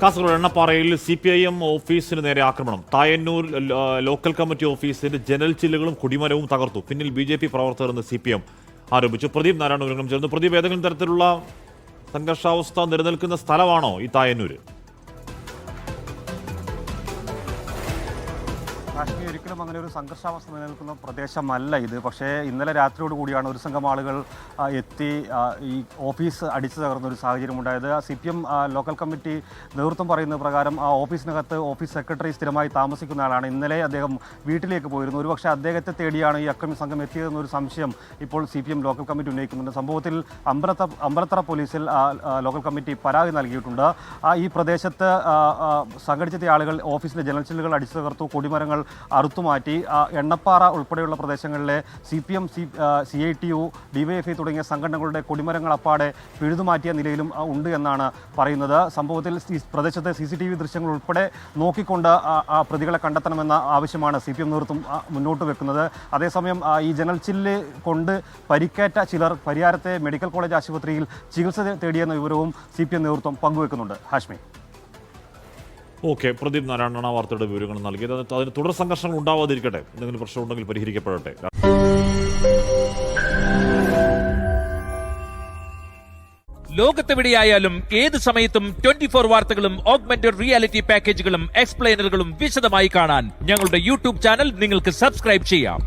Kasaragod എണ്ണപ്പാറയിൽ CPIM ഓഫീസിന് നേരെ ആക്രമണം. തായന്നൂർ ലോക്കൽ കമ്മിറ്റി ഓഫീസിന്റെ ജനൽ ചില്ലുകളും കൊടിമരവും തകർത്തു. പിന്നിൽ BJP പ്രവർത്തകരെന്ന് CPM ആരോപിച്ചു. പ്രദീപ് നാരായണ വിവരങ്ങൾ ചേർന്നു. പ്രദീപ്, ഏതെങ്കിലും തരത്തിലുള്ള സംഘർഷാവസ്ഥ നിലനിൽക്കുന്ന സ്ഥലമാണോ ഈ തായന്നൂര്? കാശ്മീർ ഒരിക്കലും അങ്ങനെ ഒരു സംഘർഷാവസ്ഥ നിലനിൽക്കുന്ന പ്രദേശമല്ല ഇത്. പക്ഷേ ഇന്നലെ രാത്രിയോട് കൂടിയാണ് ഒരു സംഘം ആളുകൾ എത്തി ഈ ഓഫീസ് അടിച്ചു തകർന്ന ഒരു സാഹചര്യം ഉണ്ടായത്. CPM ലോക്കൽ കമ്മിറ്റി നേതൃത്വം പറയുന്ന പ്രകാരം ആ ഓഫീസിനകത്ത് ഓഫീസ് സെക്രട്ടറി സ്ഥിരമായി താമസിക്കുന്ന ആളാണ്. ഇന്നലെ അദ്ദേഹം വീട്ടിലേക്ക് പോയിരുന്നു. ഒരുപക്ഷെ അദ്ദേഹത്തെ തേടിയാണ് ഈ അക്രമി സംഘം എത്തിയതെന്നൊരു സംശയം ഇപ്പോൾ CPM ലോക്കൽ കമ്മിറ്റി ഉന്നയിക്കുന്നുണ്ട്. സംഭവത്തിൽ അമ്പലത്തറ പോലീസിൽ ലോക്കൽ കമ്മിറ്റി പരാതി നൽകിയിട്ടുണ്ട്. ഈ പ്രദേശത്ത് സംഘടിച്ചെത്തിയ ആളുകൾ ഓഫീസിലെ ജനൽ ചില്ലുകൾ അടിച്ചു തകർത്തു, കൊടിമരങ്ങൾ അറുത്തുമാറ്റി. എണ്ണപ്പാറ ഉൾപ്പെടെയുള്ള പ്രദേശങ്ങളിലെ CPM, CITU, DYFI തുടങ്ങിയ സംഘടനകളുടെ കൊടിമരങ്ങൾ അപ്പാടെ പിഴുതുമാറ്റിയ നിലയിലും ഉണ്ട് എന്നാണ് പറയുന്നത്. സംഭവത്തിൽ പ്രദേശത്തെ CCTV ദൃശ്യങ്ങൾ ഉൾപ്പെടെ നോക്കിക്കൊണ്ട് പ്രതികളെ കണ്ടെത്തണമെന്ന ആവശ്യമാണ് CPM നേതൃത്വം മുന്നോട്ട് വെക്കുന്നത്. അതേസമയം ഈ ജനൽ ചില്ല് കൊണ്ട് പരിക്കേറ്റ ചിലർ പരിയാരത്തെ മെഡിക്കൽ കോളേജ് ആശുപത്രിയിൽ ചികിത്സ തേടിയെന്ന വിവരവും CPM നേതൃത്വം പങ്കുവെക്കുന്നുണ്ട്. ഹാഷ്മി. ഓക്കെ, പ്രദീപ് നാരായണ വാർത്തയുടെ വിവരങ്ങൾ നൽകിയത്. അതിന് തുടർ സംഘർഷങ്ങൾ ഉണ്ടാവാതിരിക്കട്ടെ, എന്തെങ്കിലും പ്രശ്നമുണ്ടെങ്കിൽ പരിഹരിക്കപ്പെടട്ടെ. ലോകത്തെവിടെയായാലും ഏത് സമയത്തും 24 വാർത്തകളും ഓഗ്മെന്റഡ് റിയാലിറ്റി പാക്കേജുകളും എക്സ്പ്ലെയിനറുകളും വിശദമായി കാണാൻ ഞങ്ങളുടെ YouTube ചാനൽ നിങ്ങൾക്ക് സബ്സ്ക്രൈബ് ചെയ്യാം.